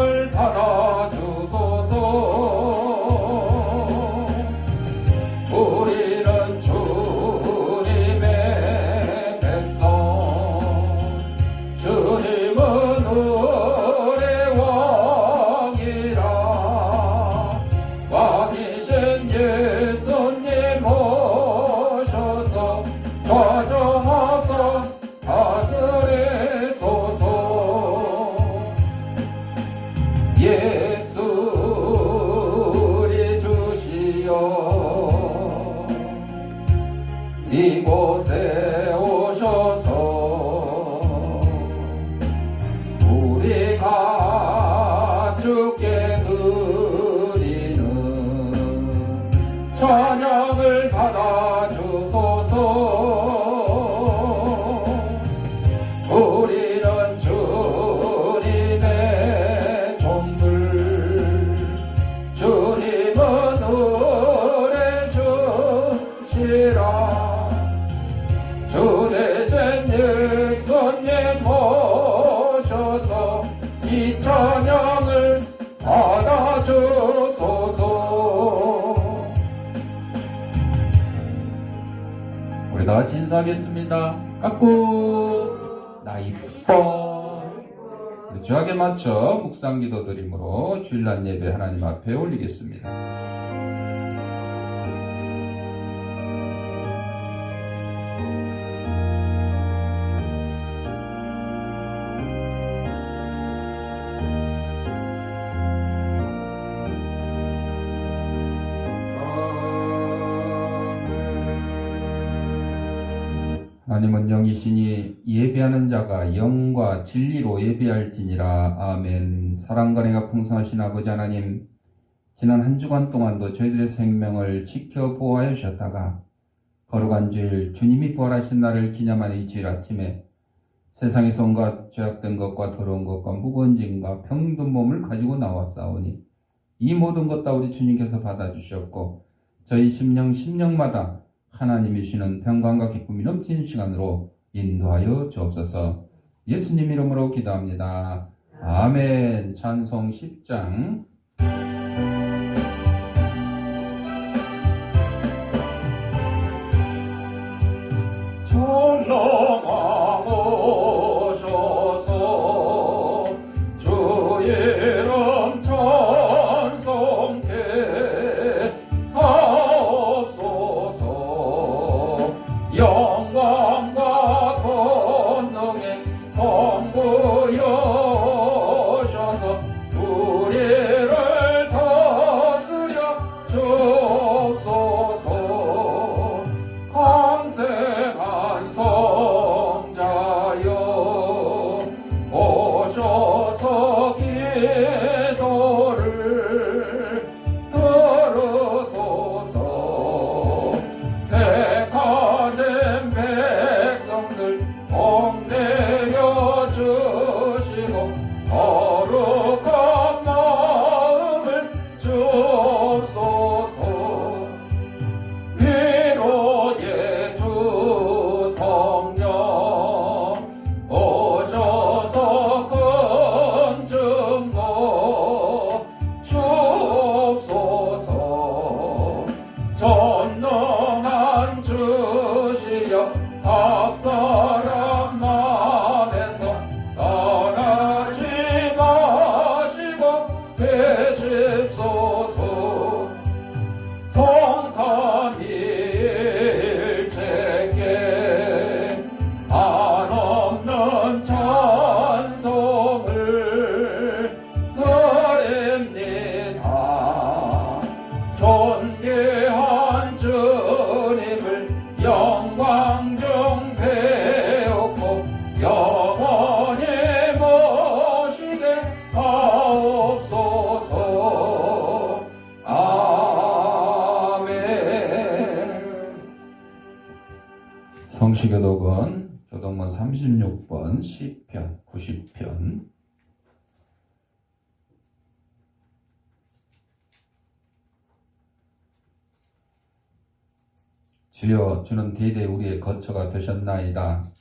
찬양을 받아주소서. 우리는 주님의 백성, 주님은 우리의 왕이라. 왕이신 예수님 오셔서 좌정하사 다스리소서. 예수 우리 주시여 이곳에 오셔서 우리가 주께 드리는 찬양을 받아주소서. 우리는 주님의 종들, 주님은 우리 주시라. 주 대신 예수님 오셔서 이 찬양을 받아주소서. 우리 다 같이 인사하겠습니다. 깎고 나 이뻐. 우리 주악에 맞춰 묵상기도 드림으로 주일날 예배 하나님 앞에 올리겠습니다. 하나님은 영이시니 예배하는 자가 영과 진리로 예배할지니라. 아멘. 사랑과 은혜가 풍성하신 아버지 하나님, 지난 한 주간 동안도 저희들의 생명을 지켜 보호하여 주셨다가 거룩한 주일 주님이 부활하신 날을 기념하는 이 주일 아침에 세상에서 온갖 죄악된 것과 더러운 것과 무거운 짐과 병든 몸을 가지고 나왔사오니 이 모든 것 다 우리 주님께서 받아주셨고 저희 심령마다 하나님이 주시는 평강과 기쁨이 넘치는 시간으로 인도하여 주옵소서. 예수님 이름으로 기도합니다. 아멘. 찬송 10장. 전능하고 오셔서 주 이름 찬송케 하옵소서. 영광과 권능의 성부여셔서 우리를 다스려 주옵소서. 강생한 성자여 오셔서 기도를 들으소서. 택하신 백성들 복 내려 주시고 거룩한 마음을 주옵소서. 위로의 주 성령 오셔서 큰 증거 주옵소서. 전능한 주시여 각 사람 맘에서 떠나지 마시고 계십소서. 성삼위일체께 한없는 찬송을 드립니다. 존귀한 주님을 영광 중 배웠고 영원히 모시게 하옵소서. 아멘. 성시교독은 교독문 36번 시편 90편. 주여, 주는 대대 우리의 거처가 되셨나이다.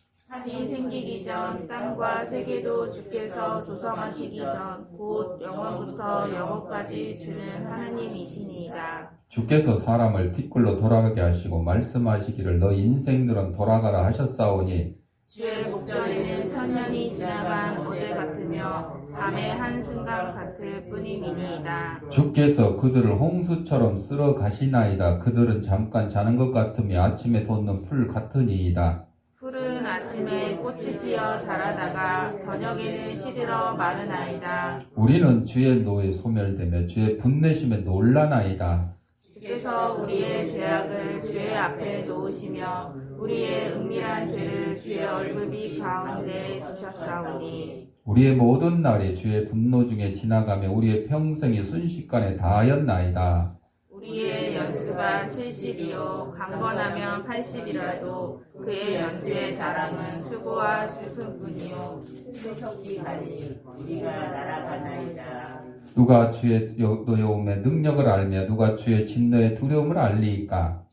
바다들이 생기기 전 땅과 세계도 주께서 조성하시기 전 곧 영원부터 영원까지 주는 하느님이시니이다. 주께서 사람을 티끌로 돌아가게 하시고 말씀하시기를 너 인생들은 돌아가라 하셨사오니 주의 목전에는 천년이 지나간 어제 같으며 밤의 한순간 같을 뿐임이니이다. 주께서 그들을 홍수처럼 쓸어 가시나이다. 그들은 잠깐 자는 것 같으며 아침에 돋는 풀 같으니이다. 풀은 아침에 꽃이 피어 자라다가 저녁에는 시들어 마르나이다. 우리는 주의 노에 소멸되며 주의 분내심에 놀라나이다. 주께서 우리의 죄악을 주의 앞에 놓으시며 우리의 은밀한 죄를 주의 얼굴이 가운데 두셨사오니 우리의 모든 날이 주의 분노 중에 지나가며 우리의 평생이 순식간에 다하였나이다. 우리의 연수가 70이요 강건하면 80이라도 그의 연수의 자랑은 수고와 슬픔뿐이요 세석이 가니 우리가 날아가나이다. 누가 주의 노여움의 능력을 알며 누가 주의 진노의 두려움을 알리이까?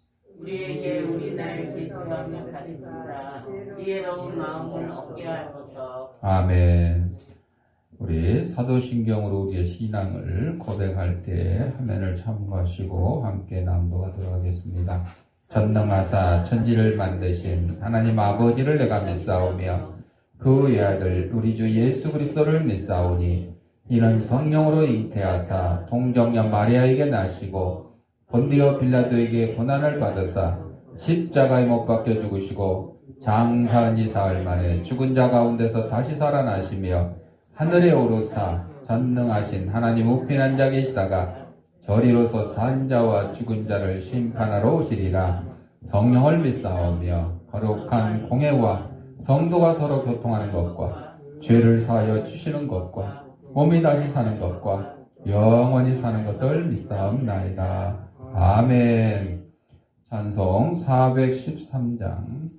우리에게 우리 날 계시하며 가르치사 지혜로운 마음을 얻게 하소서. 아멘. 우리 사도신경으로 우리의 신앙을 고백할 때 화면을 참고하시고 함께 낭독하도록 하겠습니다. 전능하사 천지를 만드신 하나님 아버지를 내가 믿사오며 그 외아들 우리 주 예수 그리스도를 믿사오니 이는 성령으로 잉태하사 동정녀 마리아에게 나시고 본디오 빌라도에게 고난을 받으사 십자가에 못 박혀 죽으시고 장사한 지 사흘 만에 죽은 자 가운데서 다시 살아나시며 하늘에 오르사 전능하신 하나님 우편한 자 계시다가 저리로서 산 자와 죽은 자를 심판하러 오시리라. 성령을 믿사오며 거룩한 공회와 성도가 서로 교통하는 것과 죄를 사하여 주시는 것과 몸이 다시 사는 것과 영원히 사는 것을 믿사옵나이다. 아멘. 찬송 413장.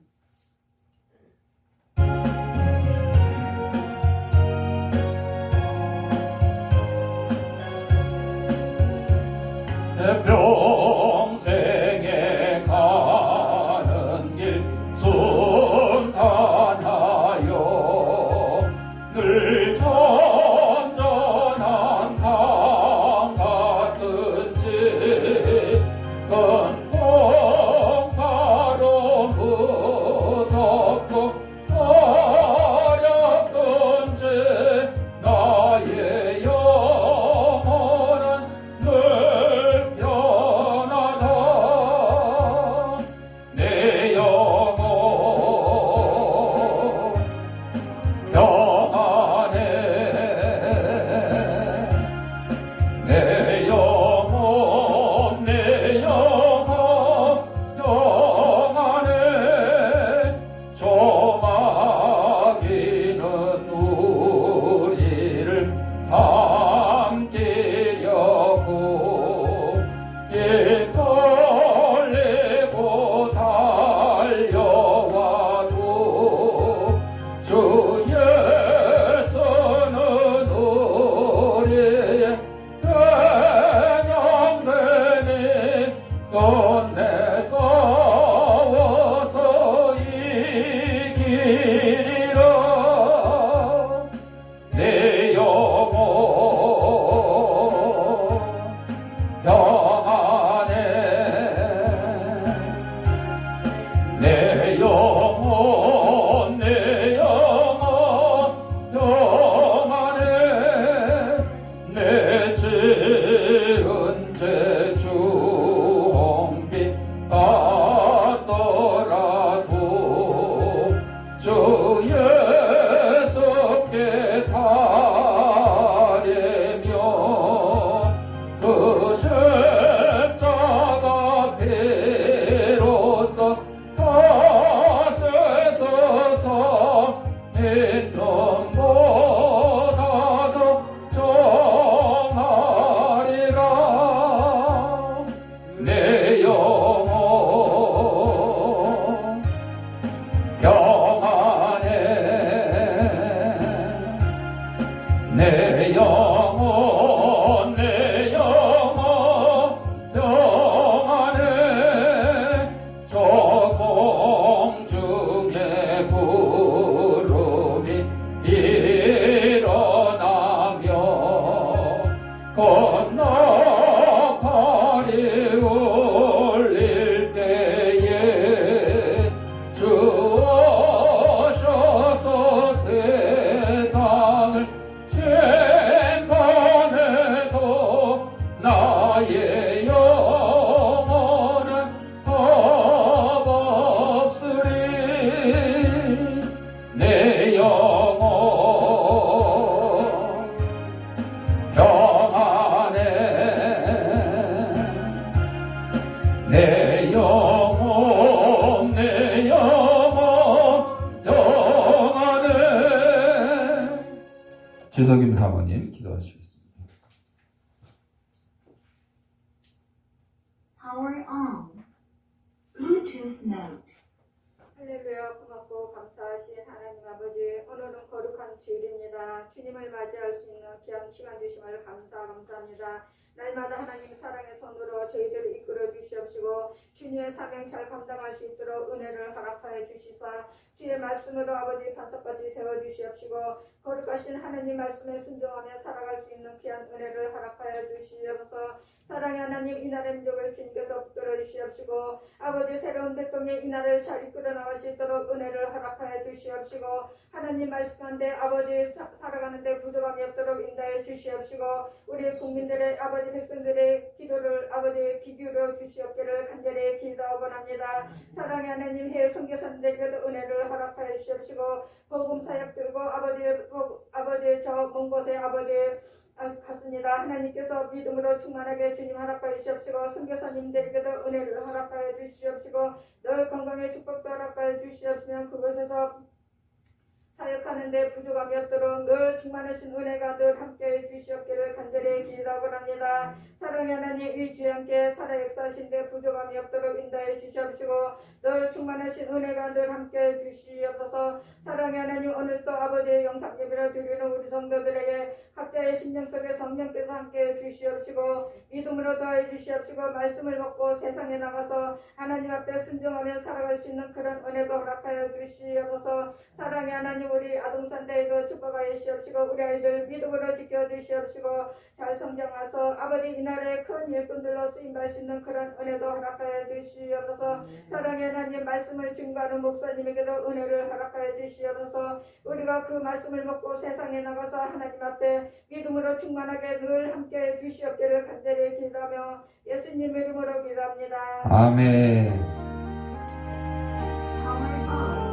평생에 가는 길 순탄하여 늘 전전한 강 같은지 큰 풍파로 무섭고 어렵든지 나의 영혼은 늘 편하다. 내 영혼 평안해. 내 영혼 평안해. 조마기는 우리를 삼키려고 떨리고 달려와도 주 예수는 우리의 대장되니 끝내 싸워서 이기리라. 내 영혼 평안해. 내 영혼 평안해. 내 지은 죄 주홍빛 같더라도 주 예수께 달래며 그 십자가 피로써 다스서서 있는 보다 더 정하여 건너 팔이 울릴 때에 주 오셔서 세상을 심판해도 나의 영혼은 겁 없으리. 내 영혼 평안해. 내 영혼 내 영혼 평안해. 지석임 사모님 기도하시겠습니다. Power on. Bluetooth mode. 할렐루야. 고맙고 감사하신 하나님 아버지, 오늘은 거룩한 주일입니다. 주님을 맞이할 수 있는 귀한 시간 주심을 감사합니다. 날마다 하나님 사랑의 손으로 저희들을 이끌어 주시옵시고 주님의 사명 잘 감당할 수 있도록 은혜를 허락하여 주시사 주의 말씀으로 아버지 반석까지 세워주시옵시고 거룩하신 하나님 말씀에 순종하며 살아갈 수 있는 귀한 은혜를 허락하여 주시옵소서. 사랑의 하나님, 이 나라의 민족을 주님께서 붙들어 주시옵시고 아버지 새로운 대통령이 이 나라를 잘 이끌어 나갈 수 있도록 은혜를 허락하여 주시옵시고 하나님 말씀한데 아버지 살아가는데 부족함이 없도록 인도해 주시옵시고 우리 국민들의 아버지 백성들의 기도를 아버지 귀 기울여 주시옵기를 간절히 기도하옵나이다. 사랑의 하나님, 해외 선교사님들께도 은혜를 허락하여 주시옵시고 복음 사역 들고 아버지 저 먼 곳에 아버지 갔습니다. 하나님께서 믿음으로 충만하게 주님 허락하여 주시옵시고 선교사님들에게도 은혜를 허락하여 주시옵시고 늘 건강의 축복도 허락하여 주시옵시면 그곳에서 사역하는데 부족함이 없도록 늘 충만하신 은혜가 늘 함께해 주시옵기를 간절히 기도하옵나이다. 사랑의 하나님, 이 주에 함께 살아 역사하신데 부족함이 없도록 인도해 주시옵시고 늘 충만하신 은혜가 늘 함께해 주시옵소서. 사랑의 하나님, 오늘도 아버지의 영상 예배를 드리는 우리 성도들에게 각자의 심령 속에 성령께서 함께해 주시옵시고 믿음으로 더해 주시옵시고 말씀을 먹고 세상에 나가서 하나님 앞에 순종하며 살아갈 수 있는 그런 은혜도 허락하여 주시옵소서. 사랑의 하나님, 우리 아동산대에도 축복하여 주시옵시고 우리 아이들 믿음으로 지켜주시옵시고 잘 성장하서 아버지 이 나라의 큰 일꾼들로 쓰임받을 수 있는 그런 은혜도 허락하여 주시옵소서. 사랑의 하나님, 말씀을 증거하는 목사님에게도 은혜를 허락하여 주시옵소서. 우리가 그 말씀을 먹고 세상에 나가서 하나님 앞에 믿음으로 충만하게 늘 함께 주시옵기를 간절히 기도하며 예수님 이름으로 기도합니다. 아멘. Power on.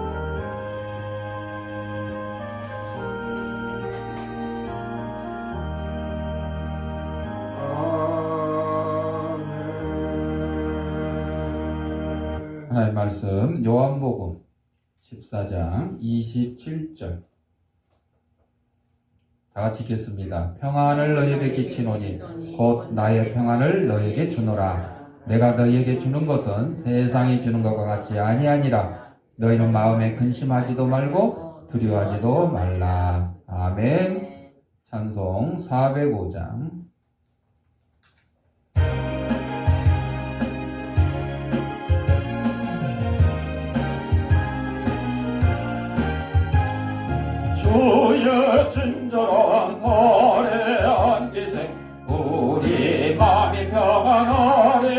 하나님의 말씀 요한복음 14장 27절 다 같이 읽겠습니다. 평안을 너희에게 끼치노니 곧 나의 평안을 너희에게 주노라. 내가 너희에게 주는 것은 세상이 주는 것과 같지 아니하니라. 너희는 마음에 근심하지도 말고 두려워하지도 말라. 아멘. 찬송 405장. 주의 친절한 발에 안기세 우리 마음이 평안하리니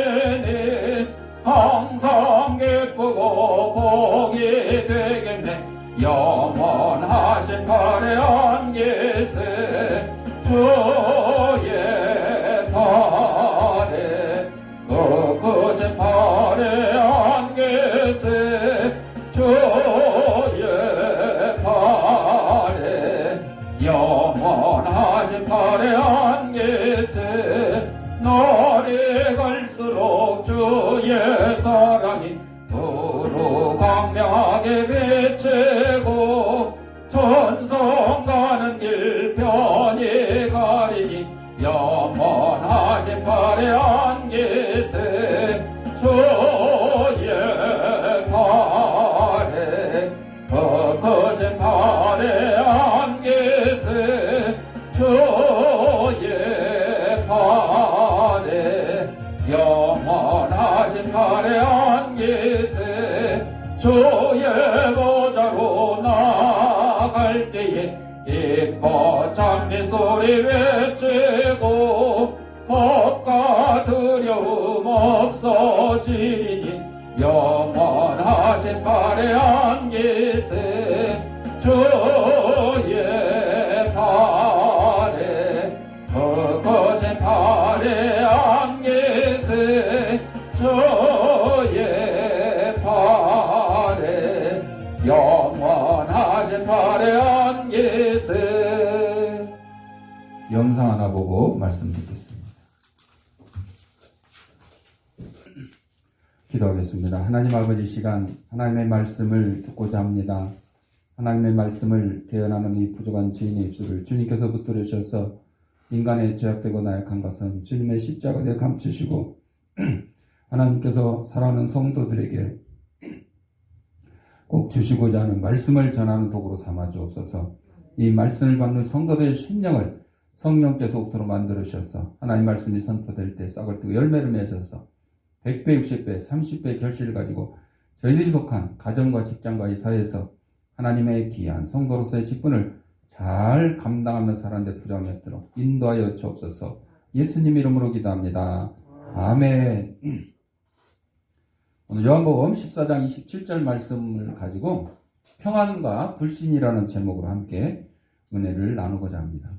항상 기쁘고 복이 되겠네. 영원하신 발에 안기세 주의 발에 크신 발에 안기세 주의 영원하신 발에 안기세 날이 갈수록 주의 사랑이 두루 광명하게 비치고 전성 가는 길 편히 가리니 영원하신 발에 안기세 주의 발에 크신 발에 안기세 주의 발에 영원하신 발에 안기세 주의 보좌로 나갈 때에 기뻐 찬미 소리 외치고 거센 팔에 안개세 저의 팔에 영원하신 팔에 안개세. 영상 하나 보고 말씀 듣겠습니다. 기도하겠습니다. 하나님 아버지, 시간 하나님의 말씀을 듣고자 합니다. 하나님의 말씀을 대언하는 이 부족한 죄인의 입술을 주님께서 붙들어 주셔서 인간의 죄악되고 나약한 것은 주님의 십자가에 감추시고 하나님께서 사랑하는 성도들에게 꼭 주시고자 하는 말씀을 전하는 도구로 삼아 주옵소서. 이 말씀을 받는 성도들의 심령을 성령께서 옥토로 만들어 주셔서 하나님 말씀이 선포될 때 싹을 뜨고 열매를 맺어서 100배, 60배, 30배 결실을 가지고 저희들이 속한 가정과 직장과 이 사회에서 하나님의 귀한 성도로서의 직분을 잘 감당하며 살아가는 데 부족함없도록 인도하여 주옵소서. 예수님 이름으로 기도합니다. 아멘. 오늘 요한복음 14장 27절 말씀을 가지고 평안과 불신이라는 제목으로 함께 은혜를 나누고자 합니다.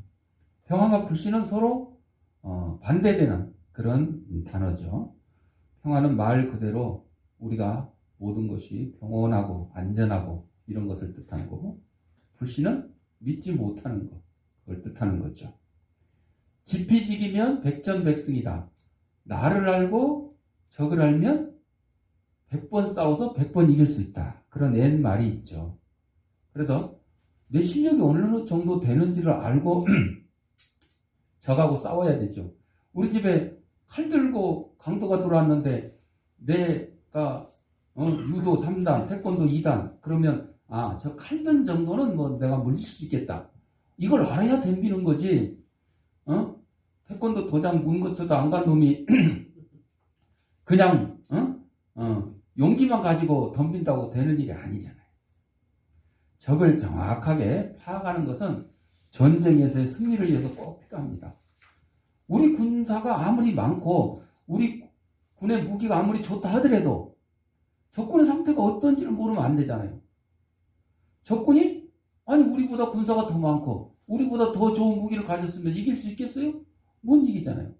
평안과 불신은 서로 반대되는 그런 단어죠. 평안은 말 그대로 우리가 모든 것이 평온하고 안전하고 이런 것을 뜻하는 거고, 불신은 믿지 못하는 것, 그걸 뜻하는 거죠. 지피지기면 백전백승이다. 나를 알고 적을 알면 100번 싸워서 100번 이길 수 있다. 그런 옛말이 있죠. 그래서 내 실력이 어느 정도 되는지를 알고 적하고 싸워야 되죠. 우리 집에 칼 들고 강도가 들어왔는데 내가 유도 3단, 태권도 2단 그러면 저 칼든 정도는 뭐 내가 물리칠 수 있겠다. 이걸 알아야 덤비는 거지. 태권도 도장 문 거쳐도 안 간 놈이 그냥 용기만 가지고 덤빈다고 되는 일이 아니잖아요. 적을 정확하게 파악하는 것은 전쟁에서의 승리를 위해서 꼭 필요합니다. 우리 군사가 아무리 많고 우리 군의 무기가 아무리 좋다 하더라도 적군의 상태가 어떤지를 모르면 안 되잖아요. 적군이 우리보다 군사가 더 많고 우리보다 더 좋은 무기를 가졌으면 이길 수 있겠어요? 못 이기잖아요.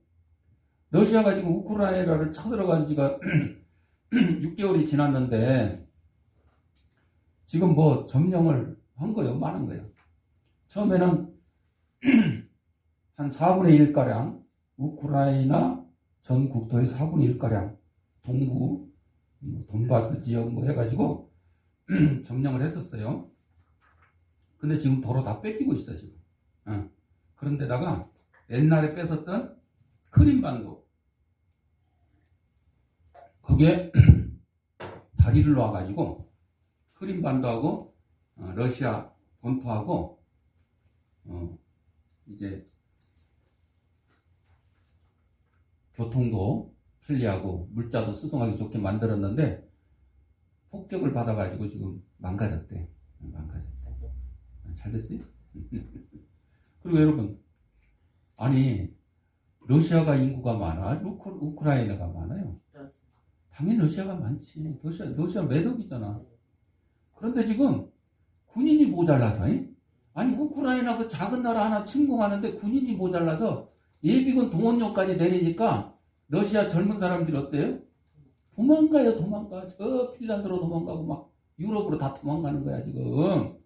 러시아가 지금 우크라이나를 쳐들어간 지가 6개월이 지났는데 지금 뭐 점령을 한 거예요? 많은 거예요? 처음에는 한 4분의 1가량 우크라이나 전 국토의 4분의 1가량 동부 돈바스 지역 뭐 해가지고 점령을 했었어요. 근데 지금 도로 다 뺏기고 있어 지금. 그런데다가 옛날에 뺏었던 크림반도 거기에 다리를 놔가지고 크림반도하고 러시아 본토하고 이제 교통도 편리하고 물자도 수송하기 좋게 만들었는데 폭격을 받아가지고 지금 망가졌대. 잘 됐어요? 그리고 여러분, 러시아가 인구가 많아? 우크라이나가 많아요? 당연히 러시아가 많지. 러시아 매덕이잖아. 그런데 지금 군인이 모자라서, 우크라이나 그 작은 나라 하나 침공하는데 군인이 모자라서 예비군 동원령까지 내리니까 러시아 젊은 사람들이 어때요? 도망가요. 저 핀란드로 도망가고 막 유럽으로 다 도망가는 거야 지금.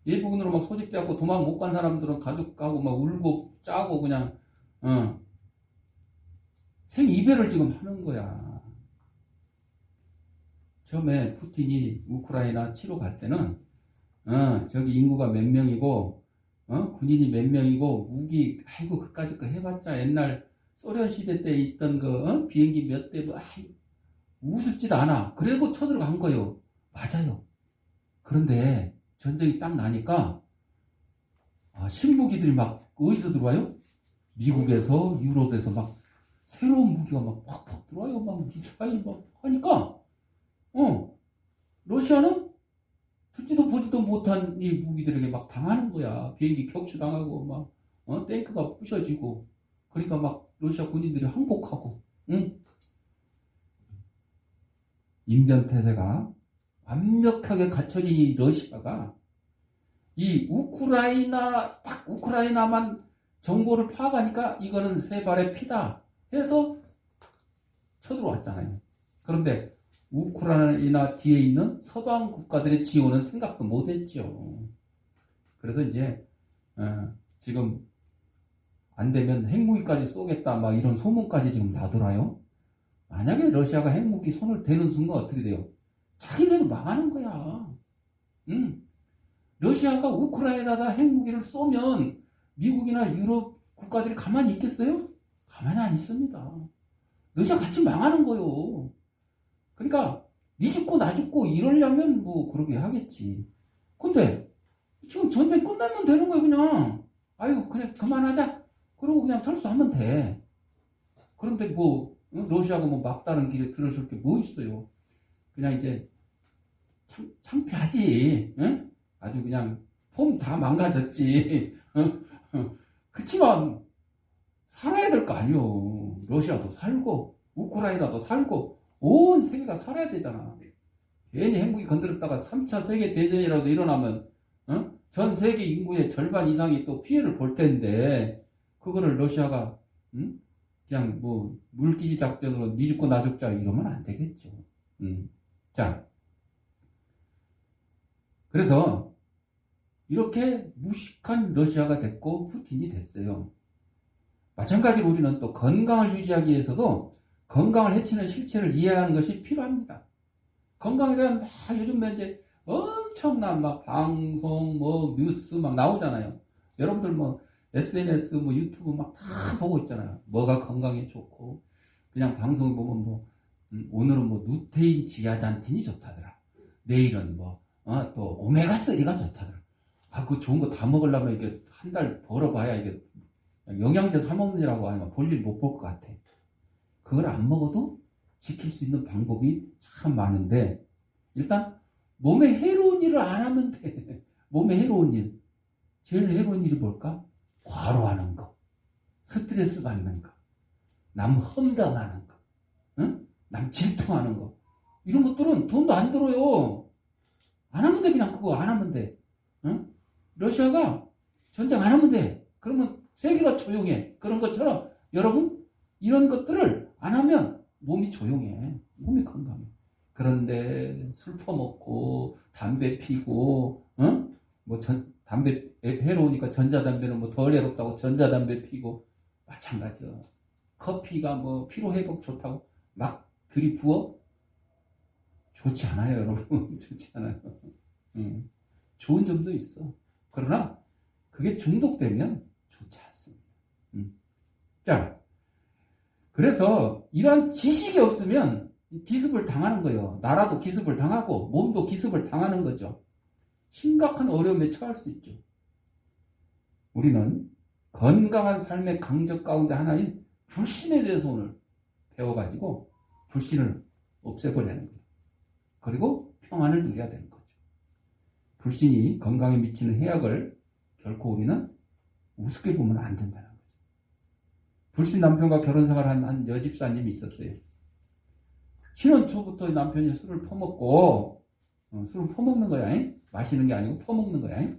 예비군으로 막 소집돼갖고 도망 못 간 사람들은 가족하고 막 울고 짜고 그냥 생이별을 지금 하는 거야. 처음에 푸틴이 우크라이나 치러 갈 때는 저기 인구가 몇 명이고 군인이 몇 명이고 무기 그까짓 거 해봤자 옛날 소련 시대 때 있던 비행기 몇 대 우습지도 않아. 그래고 쳐들어간 거예요. 맞아요. 그런데 전쟁이 딱 나니까 신무기들이 막 어디서 들어와요? 미국에서 유럽에서 막 새로운 무기가 막 팍팍 들어와요. 막 미사일 막 하니까 러시아는 듣지도 보지도 못한 이 무기들에게 막 당하는 거야. 비행기 격추당하고 막 탱크가 부셔지고 그러니까 막 러시아 군인들이 항복하고 임전태세가 완벽하게 갖춰진 이 러시아가 이 우크라이나만 정보를 파악하니까 이거는 세 발의 피다 해서 쳐들어왔잖아요. 그런데 우크라이나 뒤에 있는 서방 국가들의 지원은 생각도 못했죠. 그래서 이제 지금 안 되면 핵무기까지 쏘겠다 막 이런 소문까지 지금 나돌아요. 만약에 러시아가 핵무기 손을 대는 순간 어떻게 돼요? 자기네도 망하는 거야. 러시아가 우크라이나에다 핵무기를 쏘면 미국이나 유럽 국가들이 가만히 있겠어요? 가만히 안 있습니다. 러시아 같이 망하는 거요. 그러니까 니 죽고 나 죽고 이러려면 뭐 그러게 하겠지. 근데 지금 전쟁 끝나면 되는 거예요. 그냥 아유 그냥 그만하자. 그러고 그냥 철수하면 돼. 그런데 뭐 러시아가 뭐 막다른 길에 들어설 게 뭐 있어요. 그냥 이제 창피하지. 응? 아주 그냥 폼 다 망가졌지. 그치만 살아야 될 거 아니요. 러시아도 살고 우크라이나도 살고 온 세계가 살아야 되잖아. 괜히 핵무기 건드렸다가 3차 세계대전이라도 일어나면 전 세계 인구의 절반 이상이 또 피해를 볼 텐데 그거를 러시아가 그냥 뭐 물기지 작전으로 니 죽고 나 죽자 이러면 안 되겠죠. 자, 그래서 이렇게 무식한 러시아가 됐고 푸틴이 됐어요. 마찬가지로 우리는 또 건강을 유지하기 위해서도 건강을 해치는 실체를 이해하는 것이 필요합니다. 건강에 대한 막 요즘 이제 엄청난 막 방송 뭐 뉴스 막 나오잖아요. 여러분들 뭐 SNS 뭐 유튜브 막 다 보고 있잖아요. 뭐가 건강에 좋고 그냥 방송 보면 뭐 오늘은 뭐 루테인 지아잔틴이 좋다더라. 내일은 뭐 또 오메가3가 좋다더라. 그 좋은 거 다 먹으려면 이게 한 달 벌어봐야 이게 영양제 사 먹느라고 하면 볼일 못 볼 것 같아. 그걸 안 먹어도 지킬 수 있는 방법이 참 많은데 일단 몸에 해로운 일을 안 하면 돼. 몸에 해로운 일. 제일 해로운 일이 뭘까? 과로하는 거. 스트레스 받는 거. 남 험담하는 거. 응? 남 질투하는 거. 이런 것들은 돈도 안 들어요. 안 하면 돼. 그냥 그거 안 하면 돼. 응? 러시아가 전쟁 안 하면 돼. 그러면 세계가 조용해. 그런 것처럼 여러분 이런 것들을 안 하면 몸이 조용해. 몸이 건강해. 그런데 술 퍼먹고 담배 피고 뭐 담배 해로우니까 전자담배는 뭐 덜 해롭다고 전자담배 피고 마찬가지야. 커피가 뭐 피로회복 좋다고 막 들이부어? 좋지 않아요, 여러분. 좋지 않아요. 좋은 점도 있어. 그러나 그게 중독되면 좋지 않습니다. 자, 그래서 이런 지식이 없으면 기습을 당하는 거예요. 나라도 기습을 당하고 몸도 기습을 당하는 거죠. 심각한 어려움에 처할 수 있죠. 우리는 건강한 삶의 강적 가운데 하나인 불신에 대해서 오늘 배워가지고 불신을 없애버리는 거예요. 그리고 평안을 누려야 되는 거죠. 불신이 건강에 미치는 해악을 결코 우리는 우습게 보면 안 된다는 거죠. 불신 남편과 결혼생활한 한 여집사님이 있었어요. 신혼 초부터 남편이 술을 퍼먹고 술을 퍼먹는 거야. 마시는 게 아니고 퍼먹는 거야.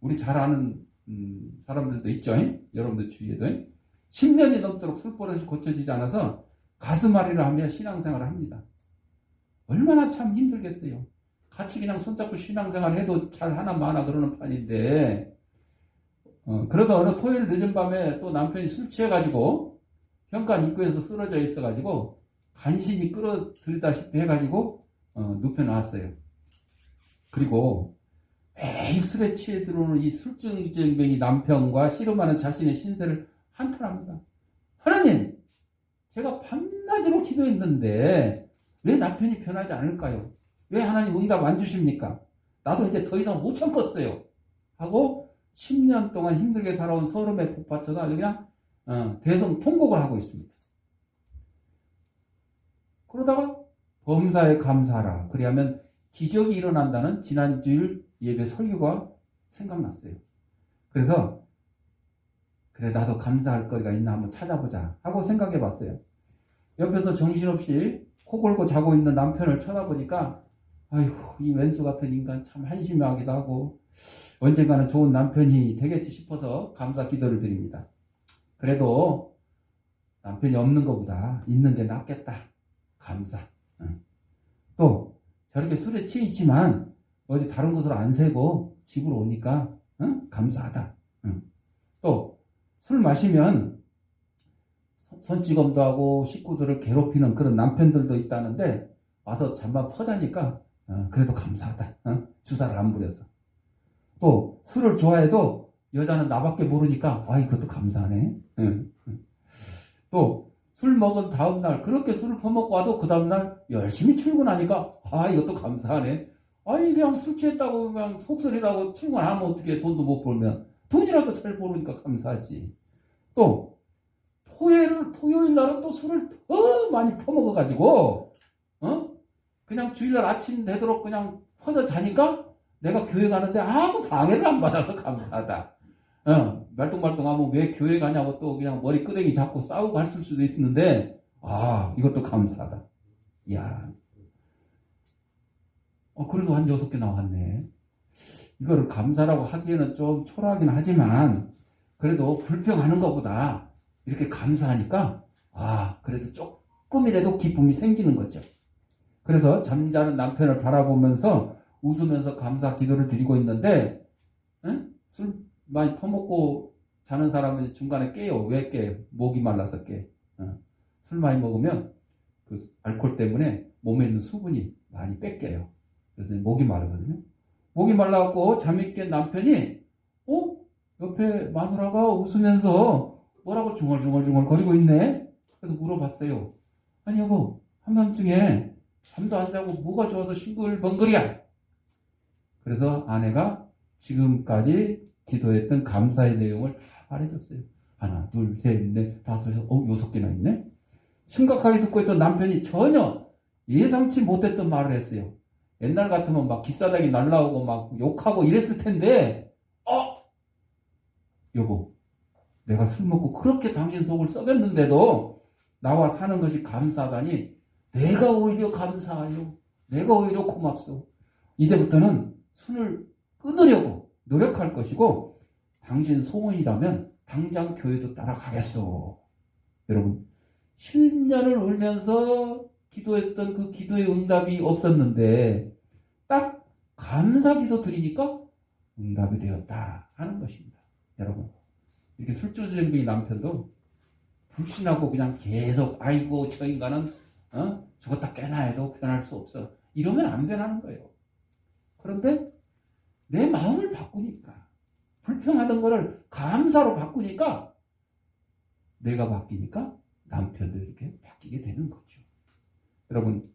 우리 잘 아는 사람들도 있죠. 여러분들 주위에도 10년이 넘도록 술버릇이 고쳐지지 않아서 가슴앓이를 하며 신앙생활을 합니다. 얼마나 참 힘들겠어요. 같이 그냥 손잡고 신앙생활 해도 잘 하나 마나 그러는 판인데 그러다 어느 토요일 늦은 밤에 또 남편이 술 취해가지고 현관 입구에서 쓰러져 있어가지고 간신히 끌어들이다시피 해가지고 눕혀놨어요. 그리고 매일 술에 취해 들어오는 이 술증쟁뱅이 남편과 씨름하는 자신의 신세를 한탄합니다. 하나님, 제가 밤낮으로 기도했는데 왜 남편이 변하지 않을까요? 왜 하나님 응답 안 주십니까? 나도 이제 더 이상 못 참겠어요. 하고 10년 동안 힘들게 살아온 서름에 북받쳐서 그냥 대성통곡을 하고 있습니다. 그러다가 범사에 감사하라. 그리하면 기적이 일어난다는 지난주일 예배 설교가 생각났어요. 그래서 그래 나도 감사할 거리가 있나 한번 찾아보자 하고 생각해 봤어요. 옆에서 정신없이 코 골고 자고 있는 남편을 쳐다보니까 아이고 이 왼수 같은 인간 참 한심하기도 하고 언젠가는 좋은 남편이 되겠지 싶어서 감사 기도를 드립니다. 그래도 남편이 없는 것보다 있는 게 낫겠다. 감사. 또 저렇게 술에 취했지만 어디 다른 곳으로 안 새고 집으로 오니까 감사하다. 또 술 마시면 손찌검도 하고 식구들을 괴롭히는 그런 남편들도 있다는데 와서 잠만 퍼자니까 그래도 감사하다. 주사를 안 부려서. 또 술을 좋아해도 여자는 나밖에 모르니까 이것도 감사하네. 또 술 먹은 다음날 그렇게 술을 퍼먹고 와도 그 다음날 열심히 출근하니까 이것도 감사하네. 그냥 술 취했다고 그냥 속쓰리다고 출근하면 어떻게 돈도 못 벌면 돈이라도 잘 벌으니까 감사하지. 또 토요일 날은 또 술을 더 많이 퍼먹어가지고 그냥 주일날 아침 되도록 그냥 퍼져 자니까 내가 교회 가는데 아무 방해를 안 받아서 감사하다. 말똥말똥하면 왜 교회 가냐고 또 그냥 머리 끄댕이 잡고 싸우고 할 수도 있었는데 이것도 감사하다. 이야, 그래도 한 6개 나왔네. 이거를 감사라고 하기에는 좀 초라하긴 하지만 그래도 불평하는 것보다 이렇게 감사하니까 그래도 조금이라도 기쁨이 생기는 거죠. 그래서 잠자는 남편을 바라보면서 웃으면서 감사 기도를 드리고 있는데 술 많이 퍼먹고 자는 사람은 중간에 깨요. 왜 깨? 목이 말라서 깨. 술 많이 먹으면 그 알코올 때문에 몸에 있는 수분이 많이 뺏겨요. 그래서 목이 마르거든요. 목이 말라갖고 잠이 깬 남편이 옆에 마누라가 웃으면서 뭐라고 중얼중얼 거리고 있네. 그래서 물어봤어요. 아니 여보, 한밤중에 잠도 안 자고 뭐가 좋아서 싱글벙글이야. 그래서 아내가 지금까지 기도했던 감사의 내용을 다 말해줬어요. 하나, 둘, 셋, 넷, 다섯, 여섯, 6개나 있네. 심각하게 듣고 있던 남편이 전혀 예상치 못했던 말을 했어요. 옛날 같으면 막 기싸대기 날라오고 막 욕하고 이랬을 텐데 여보, 내가 술 먹고 그렇게 당신 속을 썩였는데도 나와 사는 것이 감사하다니 내가 오히려 감사해요. 내가 오히려 고맙소. 이제부터는 술을 끊으려고 노력할 것이고 당신 소원이라면 당장 교회도 따라가겠소. 여러분, 10년을 울면서 기도했던 그 기도의 응답이 없었는데 딱 감사 기도 드리니까 응답이 되었다 하는 것입니다. 여러분, 이렇게 술주정뱅이 남편도 불신하고 그냥 계속 아이고 저 인간은 죽었다 깨나 해도 변할 수 없어. 이러면 안 변하는 거예요. 그런데 내 마음을 바꾸니까 불평하던 거를 감사로 바꾸니까 내가 바뀌니까 남편도 이렇게 바뀌게 되는 거죠. 여러분,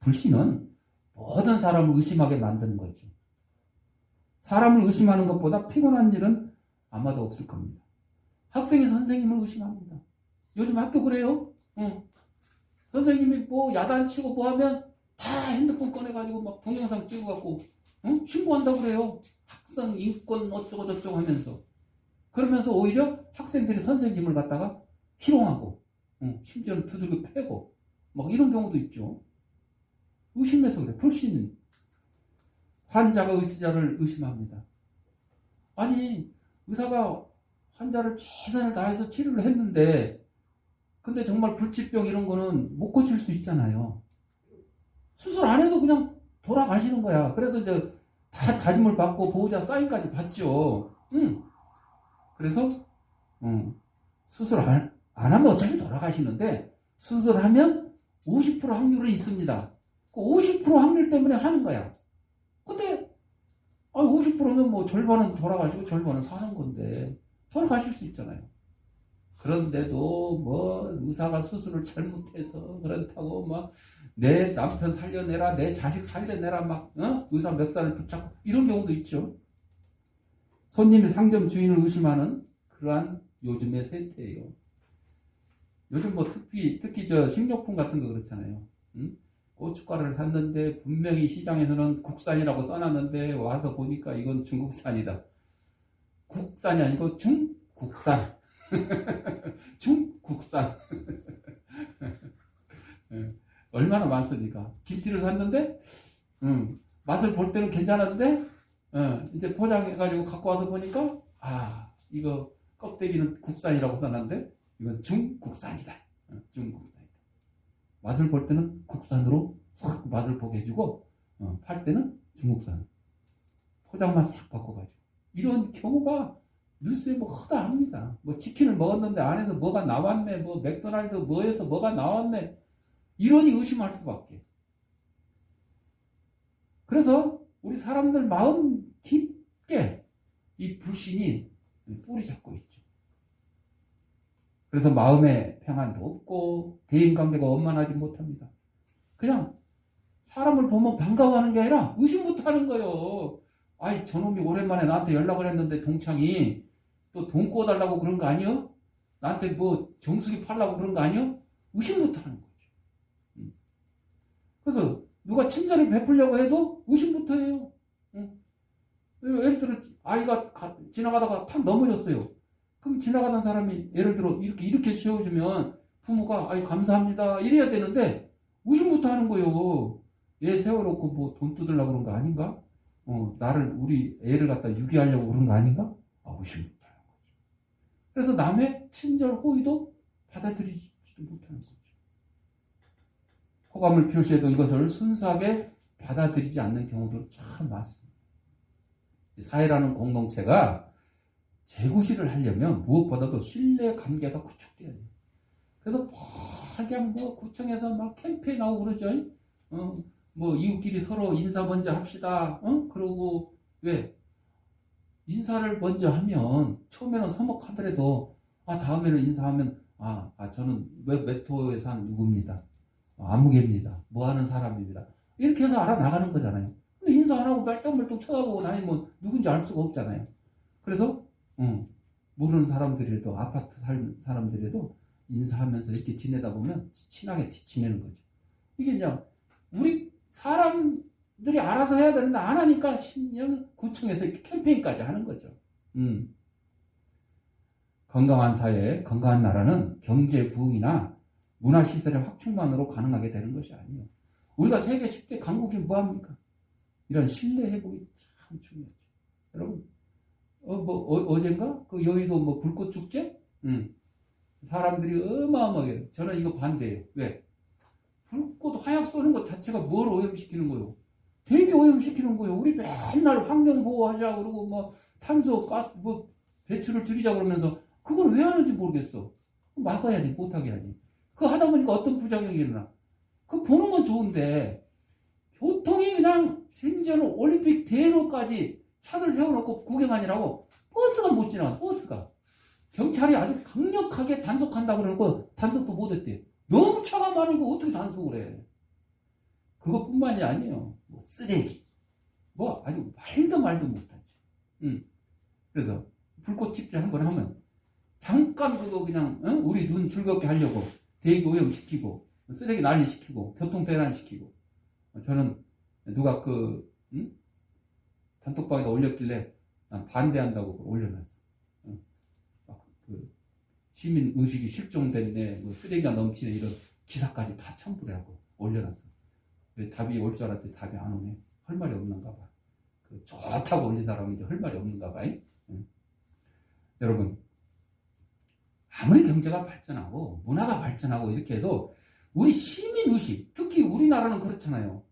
불신은 모든 사람을 의심하게 만드는 거죠. 사람을 의심하는 것보다 피곤한 일은 아마도 없을 겁니다. 학생이 선생님을 의심합니다. 요즘 학교 그래요. 선생님이 뭐 야단치고 뭐 하면 다 핸드폰 꺼내가지고 막 동영상 찍어갖고 신고한다고 그래요. 학생 인권 어쩌고 저쩌고 하면서. 그러면서 오히려 학생들이 선생님을 갖다가 희롱하고 심지어는 두들겨 패고 막 이런 경우도 있죠. 의심해서 그래. 불신. 환자가 의사를 의심합니다. 아니, 의사가 환자를 최선을 다해서 치료를 했는데 근데 정말 불치병 이런 거는 못 고칠 수 있잖아요. 수술 안 해도 그냥 돌아가시는 거야. 그래서 이제 다 다짐을 받고 보호자 사인까지 받죠. 그래서 수술 안 하면 어차피 돌아가시는데 수술하면 50% 확률은 있습니다. 그 50% 확률 때문에 하는 거야. 근데 50%면 뭐 절반은 돌아가시고 절반은 사는 건데 돌아가실 수 있잖아요. 그런데도 뭐 의사가 수술을 잘못해서 그렇다고 막 내 남편 살려내라, 내 자식 살려내라 막 의사 멱살을 붙잡고 이런 경우도 있죠. 손님이 상점 주인을 의심하는 그러한 요즘의 세태예요. 요즘 뭐 특히 저 식료품 같은 거 그렇잖아요. 고춧가루를 샀는데 분명히 시장에서는 국산이라고 써놨는데 와서 보니까 이건 중국산이다. 국산이 아니고 중국산. 중국산. 얼마나 많습니까? 김치를 샀는데 맛을 볼 때는 괜찮았는데 이제 포장해가지고 갖고 와서 보니까 이거 껍데기는 국산이라고 써놨는데 이건 중국산이다. 중국산이다. 맛을 볼 때는 국산으로 싹 맛을 보게 해주고 팔 때는 중국산. 포장만 싹 바꿔가지고 이런 경우가 뉴스에 뭐 허다합니다. 뭐 치킨을 먹었는데 안에서 뭐가 나왔네, 뭐 맥도날드 뭐에서 뭐가 나왔네, 이러니 의심할 수밖에. 그래서 우리 사람들 마음 깊게 이 불신이 뿌리 잡고 있죠. 그래서 마음의 평안도 없고 대인관계가 원만하지 못합니다. 그냥 사람을 보면 반가워하는 게 아니라 의심부터 하는 거예요. 아이, 저놈이 오랜만에 나한테 연락을 했는데 동창이 또 돈 꿔달라고 그런 거 아니요? 나한테 뭐 정수기 팔라고 그런 거 아니요? 의심부터 하는 거죠. 그래서 누가 친절을 베풀려고 해도 의심부터 해요. 예를 들어 아이가 지나가다가 탁 넘어졌어요. 그럼 지나가던 사람이 예를 들어 이렇게 세워주면 부모가 아이 감사합니다 이래야 되는데 의심부터 하는 거예요. 얘 세워놓고 뭐 돈 뜯으려고 그런 거 아닌가? 우리 애를 갖다 유기하려고 그런 거 아닌가? 의심부터 하는 거죠. 그래서 남의 친절 호의도 받아들이지도 못하는 거죠. 호감을 표시해도 이것을 순수하게 받아들이지 않는 경우도 참 많습니다. 사회라는 공동체가 재구실을 하려면 무엇보다도 신뢰 관계가 구축돼야 돼요. 그래서 그냥 뭐 구청에서 막 캠페인하고 그러죠. 뭐 이웃끼리 서로 인사 먼저 합시다. 그러고 왜 인사를 먼저 하면 처음에는 서먹하더라도 다음에는 인사하면 저는 몇 호에 산 누구입니다. 아무개입니다. 뭐 하는 사람입니다. 이렇게 해서 알아나가는 거잖아요. 근데 인사 안 하고 말똥말똥 쳐다보고 다니면 누군지 알 수가 없잖아요. 그래서 모르는 사람들이라도 아파트 사는 사람들이라도 인사하면서 이렇게 지내다 보면 친하게 지내는 거죠. 이게 이제 우리 사람들이 알아서 해야 되는데 안 하니까 10년 구청에서 이렇게 캠페인까지 하는 거죠. 건강한 사회, 건강한 나라는 경제 부흥이나 문화시설의 확충만으로 가능하게 되는 것이 아니에요. 우리가 세계 10대 강국이 뭐합니까? 이런 신뢰 회복이 참 중요하죠. 여러분, 어젠가? 그 여의도 뭐 불꽃축제? 사람들이 어마어마하게, 저는 이거 반대해요. 왜? 불꽃 화약 쏘는 것 자체가 뭘 오염시키는 거예요? 되게 오염시키는 거예요. 우리 맨날 환경보호하자 그러고 뭐 탄소, 가스, 뭐 배출을 줄이자 그러면서 그걸 왜 하는지 모르겠어. 막아야지, 못하게 하지. 그거 하다 보니까 어떤 부작용이 일어나. 그거 보는 건 좋은데 교통이 그냥 심지어는 올림픽 대로까지 차들 세워놓고 구경하느라고 버스가 못 지나가. 버스가 경찰이 아주 강력하게 단속한다고 그러고 단속도 못했대요. 너무 차가 많으니까 어떻게 단속을 해. 그것뿐만이 아니에요. 뭐 쓰레기 뭐 아주 말도 못하지. 그래서 불꽃 축제 한번 하면 잠깐 그거 그냥 우리 눈 즐겁게 하려고 대기 오염시키고 쓰레기 난리시키고 교통배란시키고. 저는 누가 단톡방에다 올렸길래 난 반대한다고 올려놨어. 시민 의식이 실종됐네, 뭐 쓰레기가 넘치네, 이런 기사까지 다 첨부를 하고 올려놨어. 왜 답이 올 줄 알았더니 답이 안 오네. 할 말이 없는가 봐. 좋다고 올린 사람은 이제 할 말이 없는가 봐. 여러분, 아무리 경제가 발전하고 문화가 발전하고 이렇게 해도 우리 시민의식, 특히 우리나라는 그렇잖아요.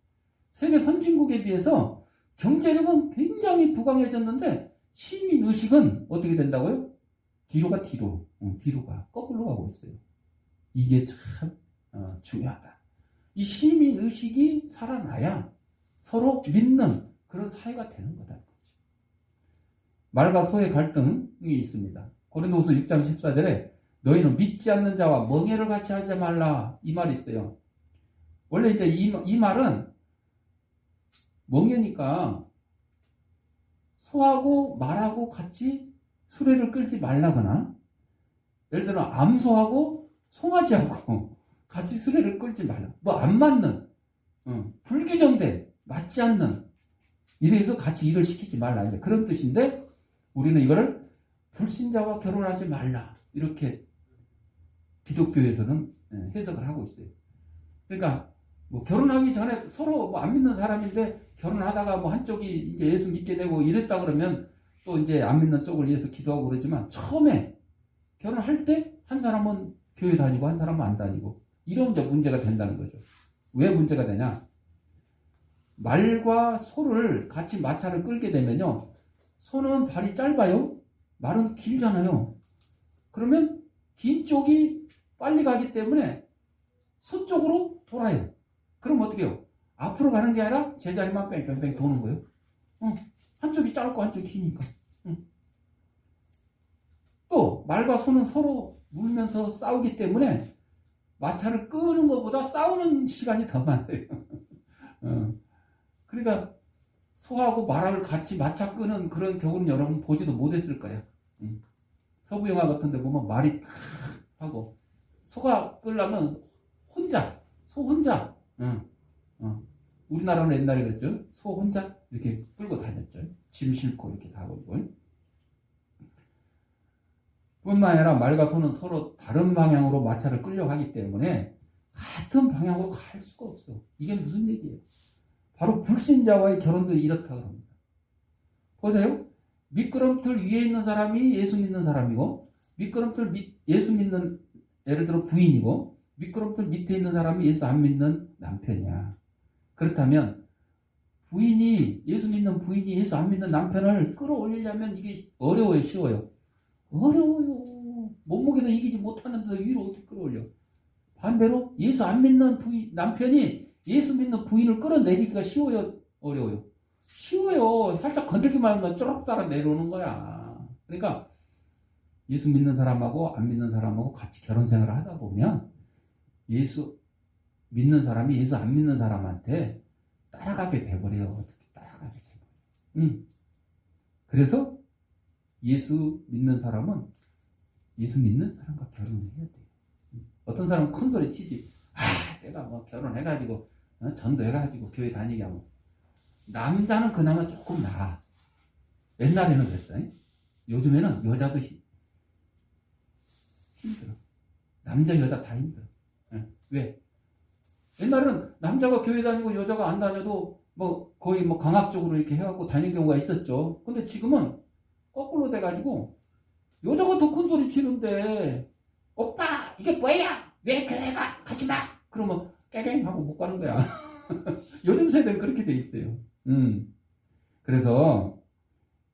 세계 선진국에 비해서 경제력은 굉장히 부강해졌는데 시민의식은 어떻게 된다고요? 뒤로가 거꾸로 가고 있어요. 이게 참 중요하다. 이 시민의식이 살아나야 서로 믿는 그런 사회가 되는 거다. 말과 소의 갈등이 있습니다. 고린도후서 6장 14절에 너희는 믿지 않는 자와 멍해를 같이 하지 말라, 이 말이 있어요. 원래 이제 이 말은 멍해니까 소하고 말하고 같이 수레를 끌지 말라거나, 예를 들어 암소하고 송아지하고 같이 수레를 끌지 말라. 뭐 안 맞는, 불규정된, 맞지 않는, 이래서 같이 일을 시키지 말라, 이제 그런 뜻인데, 우리는 이거를 불신자와 결혼하지 말라, 이렇게 기독교에서는 해석을 하고 있어요. 그러니까 뭐 결혼하기 전에 서로 뭐 안 믿는 사람인데 결혼하다가 뭐 한쪽이 이제 예수 믿게 되고 이랬다 그러면 또 이제 안 믿는 쪽을 위해서 기도하고 그러지만 처음에 결혼할 때 한 사람은 교회 다니고 한 사람은 안 다니고 이런 이제 문제가 된다는 거죠. 왜 문제가 되냐? 말과 소를 같이 마차를 끌게 되면요. 소는 발이 짧아요. 말은 길잖아요. 그러면 긴 쪽이 빨리 가기 때문에 소 쪽으로 돌아요. 그럼 어떻게 해요? 앞으로 가는 게 아니라 제자리만 뺑뺑뺑 도는 거예요. 한쪽이 짧고 한쪽이 기니까. 또 말과 소는 서로 물면서 싸우기 때문에 마차를 끄는 것보다 싸우는 시간이 더 많아요. 그러니까 소하고 말을 같이 마차 끄는 그런 경우는 여러분 보지도 못했을 거예요. 서부 영화 같은 데 보면 말이 탁 하고 소가 끌려면 소 혼자 우리나라는 옛날에 그랬죠. 소 혼자 이렇게 끌고 다녔죠. 짐 싣고 이렇게 다 걸고. 뿐만 아니라 말과 소는 서로 다른 방향으로 마차를 끌려가기 때문에 같은 방향으로 갈 수가 없어. 이게 무슨 얘기예요? 바로 불신자와의 결혼도 이렇다고 합니다. 보세요. 미끄럼틀 위에 있는 사람이 예수 믿는 사람이고 미끄럼틀 예수 믿는 예를 들어 부인이고 미끄럼틀 밑에 있는 사람이 예수 안 믿는 남편이야. 그렇다면 예수 믿는 부인이 예수 안 믿는 남편을 끌어올리려면 이게 어려워요, 쉬워요? 어려워요. 몸무게도 이기지 못하는데 위로 어떻게 끌어올려? 반대로 예수 안 믿는 남편이 예수 믿는 부인을 끌어내리기가 쉬워요, 어려워요? 쉬워요. 살짝 건들기만 하면 쪼락 따라 내려오는 거야. 그러니까 예수 믿는 사람하고 안 믿는 사람하고 같이 결혼 생활을 하다 보면 예수 믿는 사람이 예수 안 믿는 사람한테 따라가게 돼버려요. 어떻게 따라가게 돼버려요. 그래서 예수 믿는 사람은 예수 믿는 사람과 결혼을 해야 돼요. 어떤 사람은 큰 소리 치지. 내가 뭐 결혼해가지고 전도해가지고 교회 다니게 하고. 남자는 그나마 조금 나아. 옛날에는 그랬어요. 요즘에는 여자도 힘들어. 남자 여자 다 힘들어. 왜? 옛날에는 남자가 교회 다니고 여자가 안 다녀도 뭐 거의 뭐 강압적으로 이렇게 해갖고 다니는 경우가 있었죠. 근데 지금은 거꾸로 돼가지고 여자가 더 큰 소리 치는데 오빠 이게 뭐야? 왜 교회 가지 마? 그러면 깨갱 하고 못 가는 거야. 요즘 세대는 그렇게 돼 있어요. 그래서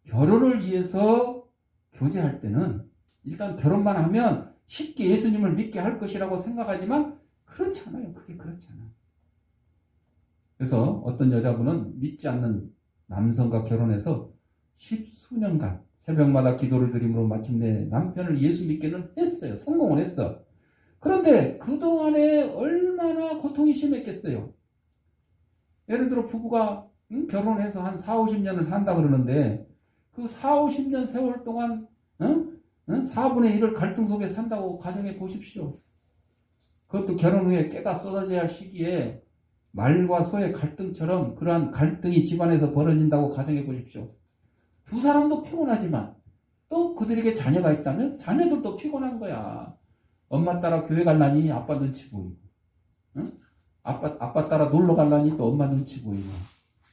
결혼을 위해서 교제할 때는 일단 결혼만 하면 쉽게 예수님을 믿게 할 것이라고 생각하지만 그렇지 않아요. 그게 그렇지 않아요. 그래서 어떤 여자분은 믿지 않는 남성과 결혼해서 10수년간 새벽마다 기도를 드림으로 마침내 남편을 예수 믿게는 했어요. 성공을 했어. 그런데 그동안에 얼마나 고통이 심했겠어요. 예를 들어 부부가 결혼해서 한 4, 50년을 산다 그러는데 그 4, 50년 세월 동안 4분의 1을 갈등 속에 산다고 가정해 보십시오. 그것도 결혼 후에 깨가 쏟아져야 할 시기에 말과 소의 갈등처럼 그러한 갈등이 집안에서 벌어진다고 가정해 보십시오. 두 사람도 피곤하지만 또 그들에게 자녀가 있다면 자녀들도 피곤한 거야. 엄마 따라 교회 갈라니 아빠 눈치 보이고 아빠 따라 놀러 갈라니 또 엄마 눈치 보이고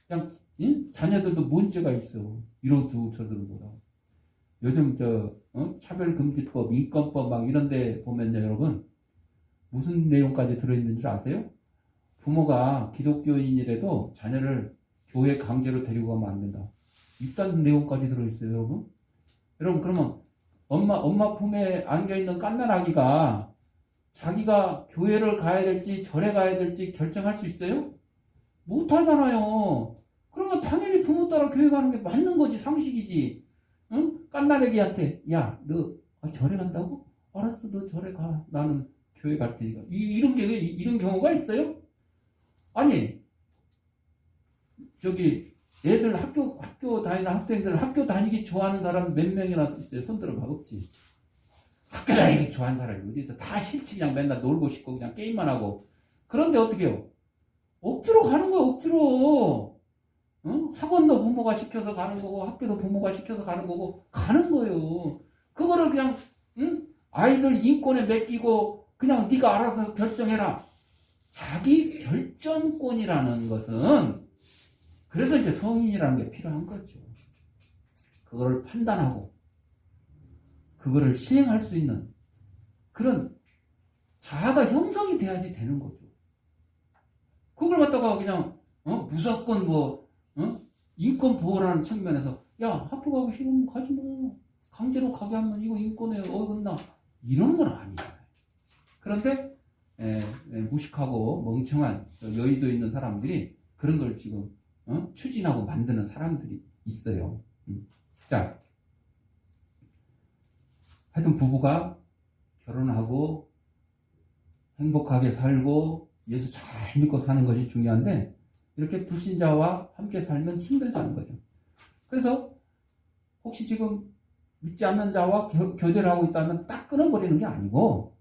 그냥 자녀들도 문제가 있어. 이러도 저러도 뭐라고. 요즘 차별금지법, 인권법 막 이런 데 보면요 여러분 무슨 내용까지 들어있는 줄 아세요? 부모가 기독교인이라도 자녀를 교회 강제로 데리고 가면 안 된다. 이딴 내용까지 들어있어요 여러분. 여러분 그러면 엄마 품에 안겨있는 갓난아기가 자기가 교회를 가야 될지 절에 가야 될지 결정할 수 있어요? 못하잖아요. 그러면 당연히 부모 따라 교회 가는 게 맞는 거지. 상식이지. 응? 갓난아기한테 야 너 절에 간다고? 알았어 너 절에 가. 나는 교회 갈 테니까. 이런 경우가 있어요? 아니 애들 학교 다니는 학생들 학교 다니기 좋아하는 사람 몇 명이나 있어요? 손 들어봐. 없지. 학교 다니기 좋아하는 사람이 어디 있어? 다 싫지. 그냥 맨날 놀고 싶고 그냥 게임만 하고. 그런데 어떻게 해요? 억지로 가는 거야. 억지로. 응? 학원도 부모가 시켜서 가는 거고 학교도 부모가 시켜서 가는 거고 가는 거예요. 그거를 그냥 아이들 인권에 맡기고 그냥 네가 알아서 결정해라. 자기 결정권이라는 것은 그래서 이제 성인이라는 게 필요한 거죠. 그거를 판단하고 그거를 시행할 수 있는 그런 자아가 형성이 돼야지 되는 거죠. 그걸 갖다가 그냥 무조건 인권 보호라는 측면에서 야 학교 가고 싫으면 가지 뭐 강제로 가게 하면 이거 인권에 어긋나 이런 건 아니잖아요. 그런데 무식하고 멍청한 여의도 있는 사람들이 그런 걸 지금 추진하고 만드는 사람들이 있어요. 자, 하여튼 부부가 결혼하고 행복하게 살고 예수 잘 믿고 사는 것이 중요한데 이렇게 불신자와 함께 살면 힘들다는 거죠. 그래서 혹시 지금 믿지 않는 자와 교제를 하고 있다면 딱 끊어버리는 게 아니고